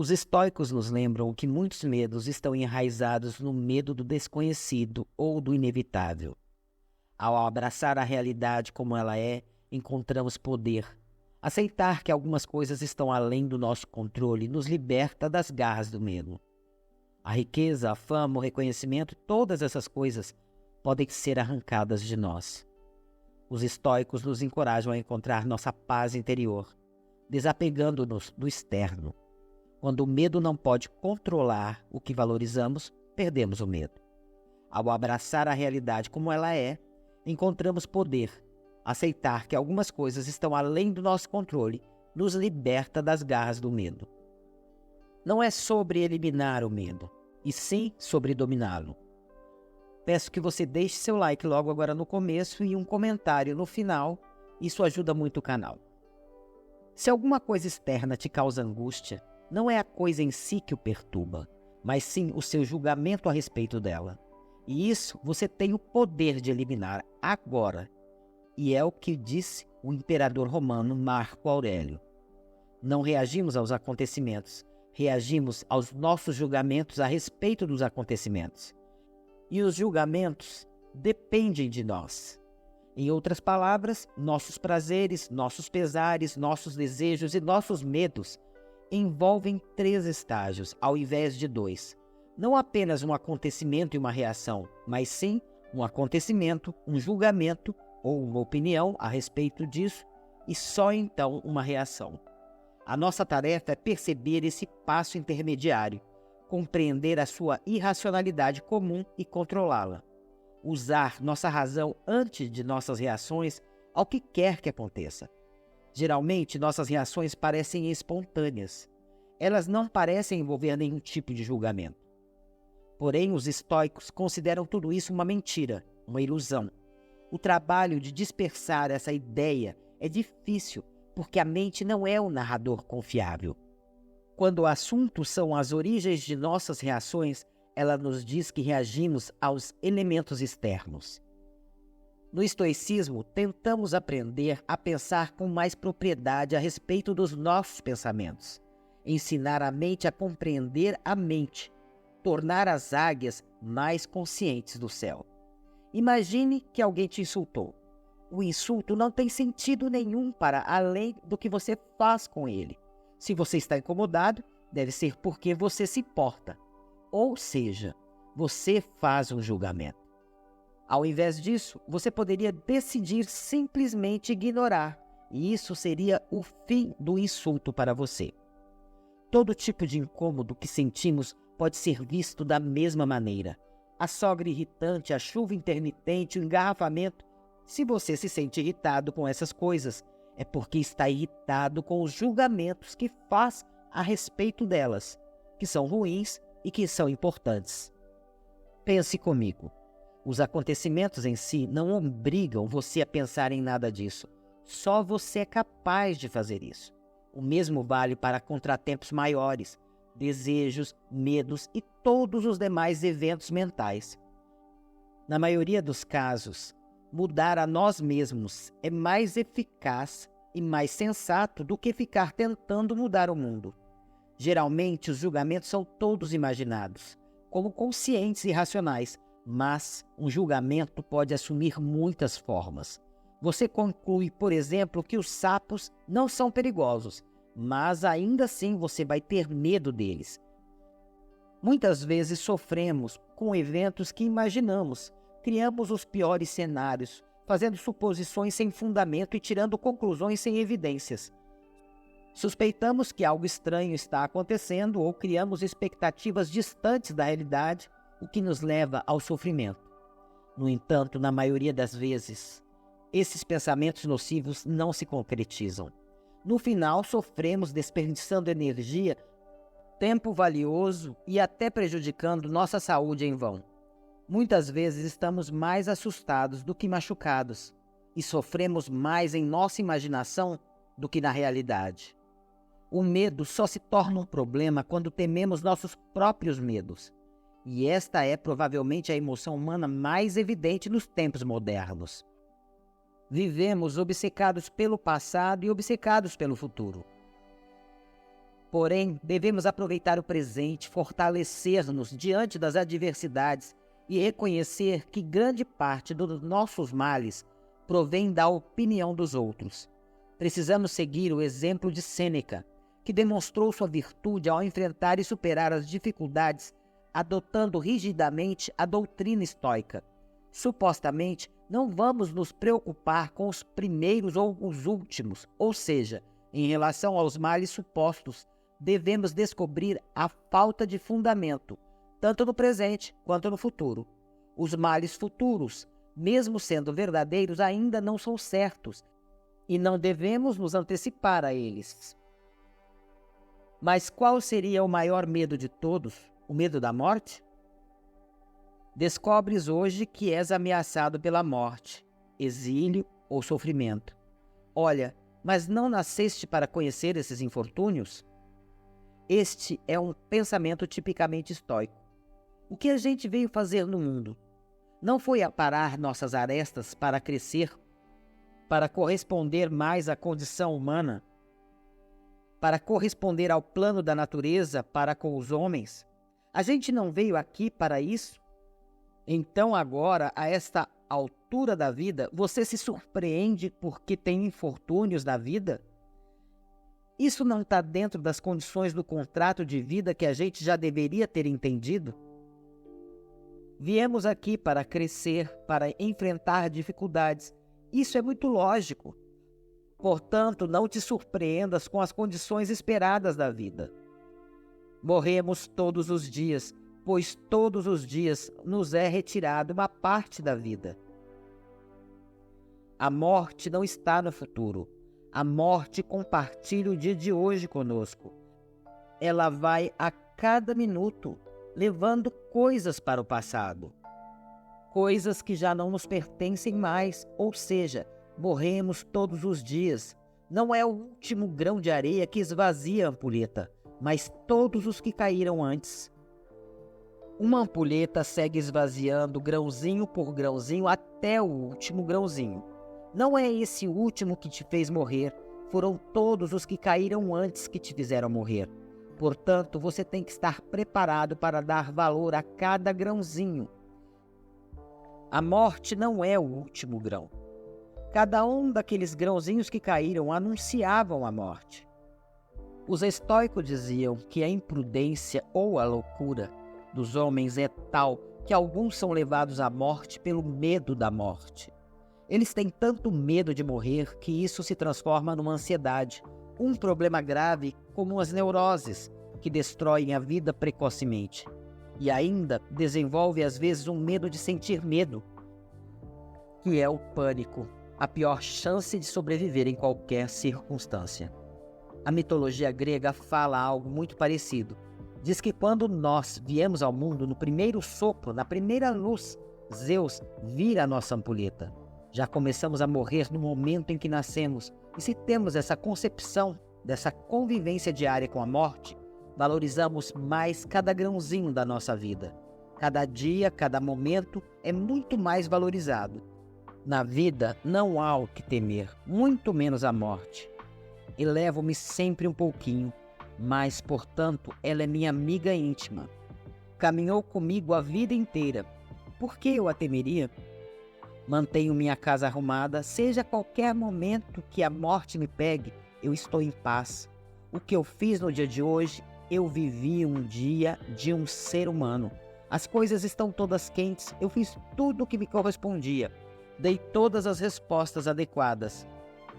Os estoicos nos lembram que muitos medos estão enraizados no medo do desconhecido ou do inevitável. Ao abraçar a realidade como ela é, encontramos poder. Aceitar que algumas coisas estão além do nosso controle nos liberta das garras do medo. A riqueza, a fama, o reconhecimento, todas essas coisas podem ser arrancadas de nós. Os estoicos nos encorajam a encontrar nossa paz interior, desapegando-nos do externo. Quando o medo não pode controlar o que valorizamos, perdemos o medo. Ao abraçar a realidade como ela é, encontramos poder. Aceitar que algumas coisas estão além do nosso controle nos liberta das garras do medo. Não é sobre eliminar o medo, e sim sobre dominá-lo. Peço que você deixe seu like logo agora no começo e um comentário no final. Isso ajuda muito o canal. Se alguma coisa externa te causa angústia, não é a coisa em si que o perturba, mas sim o seu julgamento a respeito dela. E isso você tem o poder de eliminar agora. E é o que disse o imperador romano Marco Aurélio. Não reagimos aos acontecimentos, reagimos aos nossos julgamentos a respeito dos acontecimentos. E os julgamentos dependem de nós. Em outras palavras, nossos prazeres, nossos pesares, nossos desejos e nossos medos envolvem 3 estágios, ao invés de 2. Não apenas um acontecimento e uma reação, mas sim um acontecimento, um julgamento ou uma opinião a respeito disso e só então uma reação. A nossa tarefa é perceber esse passo intermediário, compreender a sua irracionalidade comum e controlá-la. Usar nossa razão antes de nossas reações ao que quer que aconteça. Geralmente, nossas reações parecem espontâneas. Elas não parecem envolver nenhum tipo de julgamento. Porém, os estoicos consideram tudo isso uma mentira, uma ilusão. O trabalho de dispersar essa ideia é difícil, porque a mente não é um narrador confiável. Quando o assunto são as origens de nossas reações, ela nos diz que reagimos aos elementos externos. No estoicismo, tentamos aprender a pensar com mais propriedade a respeito dos nossos pensamentos, ensinar a mente a compreender a mente, tornar as águias mais conscientes do céu. Imagine que alguém te insultou. O insulto não tem sentido nenhum para além do que você faz com ele. Se você está incomodado, deve ser porque você se importa. Ou seja, você faz um julgamento. Ao invés disso, você poderia decidir simplesmente ignorar, e isso seria o fim do insulto para você. Todo tipo de incômodo que sentimos pode ser visto da mesma maneira. A sogra irritante, a chuva intermitente, o engarrafamento. Se você se sente irritado com essas coisas, é porque está irritado com os julgamentos que faz a respeito delas, que são ruins e que são importantes. Pense comigo. Os acontecimentos em si não obrigam você a pensar em nada disso. Só você é capaz de fazer isso. O mesmo vale para contratempos maiores, desejos, medos e todos os demais eventos mentais. Na maioria dos casos, mudar a nós mesmos é mais eficaz e mais sensato do que ficar tentando mudar o mundo. Geralmente, os julgamentos são todos imaginados, como conscientes e racionais, mas um julgamento pode assumir muitas formas. Você conclui, por exemplo, que os sapos não são perigosos, mas ainda assim você vai ter medo deles. Muitas vezes sofremos com eventos que imaginamos, criamos os piores cenários, fazendo suposições sem fundamento e tirando conclusões sem evidências. Suspeitamos que algo estranho está acontecendo ou criamos expectativas distantes da realidade, o que nos leva ao sofrimento. No entanto, na maioria das vezes, esses pensamentos nocivos não se concretizam. No final, sofremos desperdiçando energia, tempo valioso e até prejudicando nossa saúde em vão. Muitas vezes estamos mais assustados do que machucados e sofremos mais em nossa imaginação do que na realidade. O medo só se torna um problema quando tememos nossos próprios medos. E esta é provavelmente a emoção humana mais evidente nos tempos modernos. Vivemos obcecados pelo passado e obcecados pelo futuro. Porém, devemos aproveitar o presente, fortalecer-nos diante das adversidades e reconhecer que grande parte dos nossos males provém da opinião dos outros. Precisamos seguir o exemplo de Sêneca, que demonstrou sua virtude ao enfrentar e superar as dificuldades, adotando rigidamente a doutrina estoica. Supostamente, não vamos nos preocupar com os primeiros ou os últimos, ou seja, em relação aos males supostos, devemos descobrir a falta de fundamento, tanto no presente quanto no futuro. Os males futuros, mesmo sendo verdadeiros, ainda não são certos, e não devemos nos antecipar a eles. Mas qual seria o maior medo de todos? O medo da morte? Descobres hoje que és ameaçado pela morte, exílio ou sofrimento. Olha, mas não nasceste para conhecer esses infortúnios? Este é um pensamento tipicamente estoico. O que a gente veio fazer no mundo? Não foi aparar nossas arestas para crescer, para corresponder mais à condição humana, para corresponder ao plano da natureza para com os homens? A gente não veio aqui para isso? Então agora, a esta altura da vida, você se surpreende porque tem infortúnios na vida? Isso não está dentro das condições do contrato de vida que a gente já deveria ter entendido? Viemos aqui para crescer, para enfrentar dificuldades. Isso é muito lógico. Portanto, não te surpreendas com as condições esperadas da vida. Morremos todos os dias, pois todos os dias nos é retirada uma parte da vida. A morte não está no futuro. A morte compartilha o dia de hoje conosco. Ela vai a cada minuto, levando coisas para o passado. Coisas que já não nos pertencem mais, ou seja, morremos todos os dias. Não é o último grão de areia que esvazia a ampulheta, mas todos os que caíram antes. Uma ampulheta segue esvaziando grãozinho por grãozinho até o último grãozinho. Não é esse último que te fez morrer, foram todos os que caíram antes que te fizeram morrer. Portanto, você tem que estar preparado para dar valor a cada grãozinho. A morte não é o último grão. Cada um daqueles grãozinhos que caíram anunciavam a morte. Os estoicos diziam que a imprudência ou a loucura dos homens é tal que alguns são levados à morte pelo medo da morte. Eles têm tanto medo de morrer que isso se transforma numa ansiedade, um problema grave como as neuroses, que destroem a vida precocemente. E ainda desenvolve às vezes um medo de sentir medo, que é o pânico, a pior chance de sobreviver em qualquer circunstância. A mitologia grega fala algo muito parecido. Diz que quando nós viemos ao mundo, no primeiro sopro, na primeira luz, Zeus vira a nossa ampulheta. Já começamos a morrer no momento em que nascemos. E se temos essa concepção, dessa convivência diária com a morte, valorizamos mais cada grãozinho da nossa vida. Cada dia, cada momento é muito mais valorizado. Na vida não há o que temer, muito menos a morte. Elevo-me sempre um pouquinho, mas, portanto, ela é minha amiga íntima. Caminhou comigo a vida inteira. Por que eu a temeria? Mantenho minha casa arrumada, seja qualquer momento que a morte me pegue, eu estou em paz. O que eu fiz no dia de hoje, eu vivi um dia de um ser humano. As coisas estão todas quentes, eu fiz tudo o que me correspondia. Dei todas as respostas adequadas.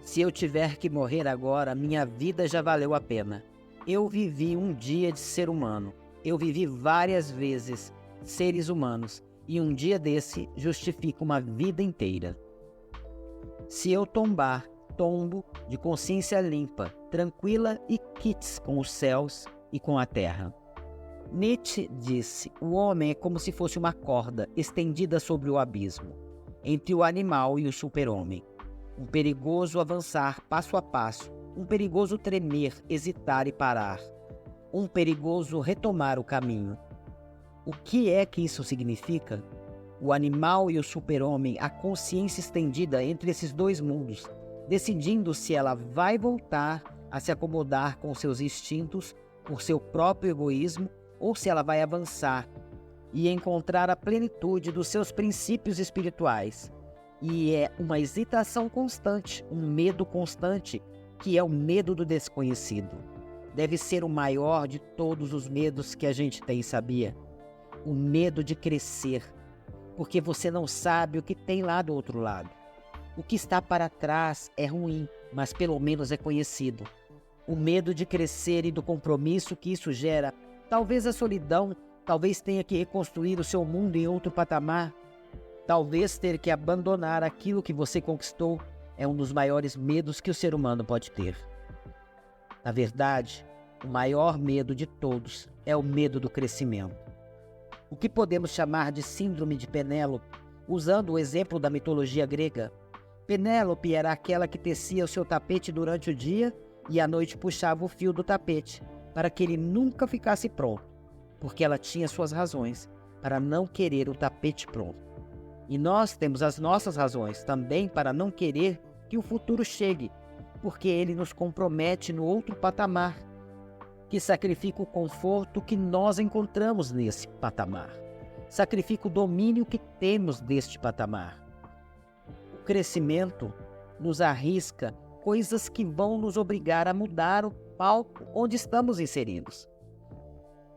Se eu tiver que morrer agora, minha vida já valeu a pena. Eu vivi um dia de ser humano. Eu vivi várias vezes seres humanos. E um dia desse justifica uma vida inteira. Se eu tombar, tombo de consciência limpa, tranquila e quites com os céus e com a terra. Nietzsche disse: o homem é como se fosse uma corda estendida sobre o abismo, entre o animal e o super-homem. Um perigoso avançar passo a passo, um perigoso tremer, hesitar e parar, um perigoso retomar o caminho. O que é que isso significa? O animal e o super-homem, a consciência estendida entre esses dois mundos, decidindo se ela vai voltar a se acomodar com seus instintos por seu próprio egoísmo ou se ela vai avançar e encontrar a plenitude dos seus princípios espirituais. E é uma hesitação constante, um medo constante, que é o medo do desconhecido. Deve ser o maior de todos os medos que a gente tem, sabia? O medo de crescer, porque você não sabe o que tem lá do outro lado. O que está para trás é ruim, mas pelo menos é conhecido. O medo de crescer e do compromisso que isso gera, talvez a solidão, talvez tenha que reconstruir o seu mundo em outro patamar, talvez ter que abandonar aquilo que você conquistou, é um dos maiores medos que o ser humano pode ter. Na verdade, o maior medo de todos é o medo do crescimento. O que podemos chamar de síndrome de Penélope, usando o exemplo da mitologia grega. Penélope era aquela que tecia o seu tapete durante o dia e à noite puxava o fio do tapete, para que ele nunca ficasse pronto, porque ela tinha suas razões para não querer o tapete pronto. E nós temos as nossas razões também para não querer que o futuro chegue, porque ele nos compromete no outro patamar, que sacrifica o conforto que nós encontramos nesse patamar, sacrifica o domínio que temos deste patamar. O crescimento nos arrisca coisas que vão nos obrigar a mudar o palco onde estamos inseridos.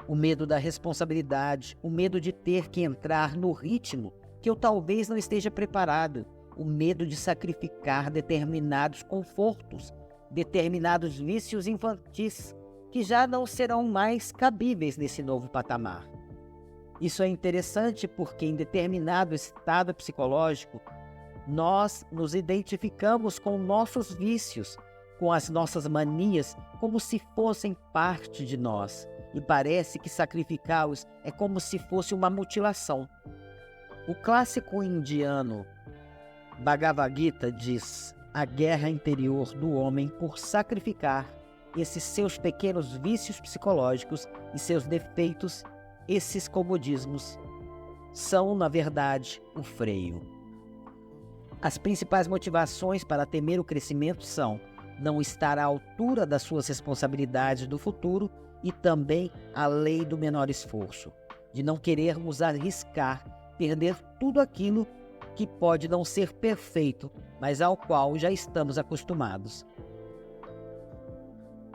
O medo da responsabilidade, o medo de ter que entrar no ritmo que eu talvez não esteja preparado, o medo de sacrificar determinados confortos, determinados vícios infantis, que já não serão mais cabíveis nesse novo patamar. Isso é interessante porque em determinado estado psicológico, nós nos identificamos com nossos vícios, com as nossas manias, como se fossem parte de nós. E parece que sacrificá-los é como se fosse uma mutilação. O clássico indiano Bhagavad Gita diz: a guerra interior do homem por sacrificar esses seus pequenos vícios psicológicos e seus defeitos, esses comodismos, são, na verdade, o freio. As principais motivações para temer o crescimento são não estar à altura das suas responsabilidades do futuro e também a lei do menor esforço, de não querermos arriscar, perder tudo aquilo que pode não ser perfeito, mas ao qual já estamos acostumados.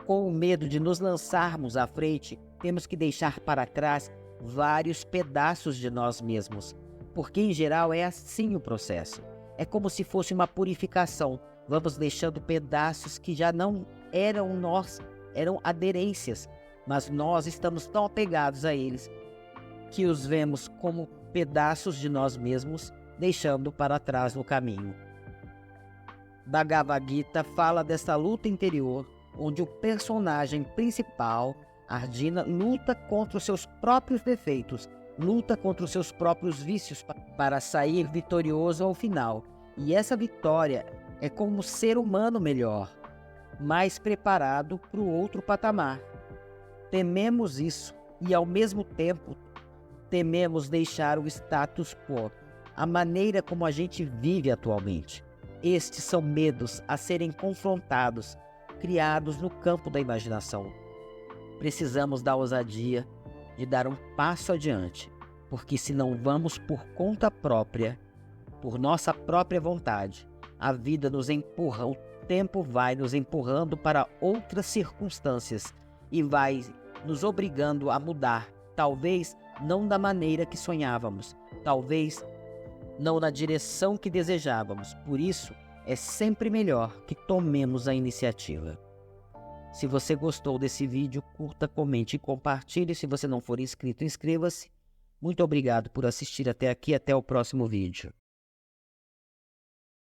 Com o medo de nos lançarmos à frente, temos que deixar para trás vários pedaços de nós mesmos, porque em geral é assim o processo. É como se fosse uma purificação. Vamos deixando pedaços que já não eram nós, eram aderências, mas nós estamos tão apegados a eles que os vemos como pedaços de nós mesmos, deixando para trás no caminho. Bhagavad Gita fala dessa luta interior, onde o personagem principal, Arjuna, luta contra os seus próprios defeitos, luta contra os seus próprios vícios para sair vitorioso ao final. E essa vitória é como ser humano melhor, mais preparado para o outro patamar. Tememos isso e, ao mesmo tempo, tememos deixar o status quo, a maneira como a gente vive atualmente. Estes são medos a serem confrontados, criados no campo da imaginação. Precisamos da ousadia de dar um passo adiante, porque se não vamos por conta própria, por nossa própria vontade, a vida nos empurra, o tempo vai nos empurrando para outras circunstâncias e vai nos obrigando a mudar, talvez não da maneira que sonhávamos, talvez não na direção que desejávamos. Por isso, é sempre melhor que tomemos a iniciativa. Se você gostou desse vídeo, curta, comente e compartilhe. Se você não for inscrito, inscreva-se. Muito obrigado por assistir até aqui. Até o próximo vídeo.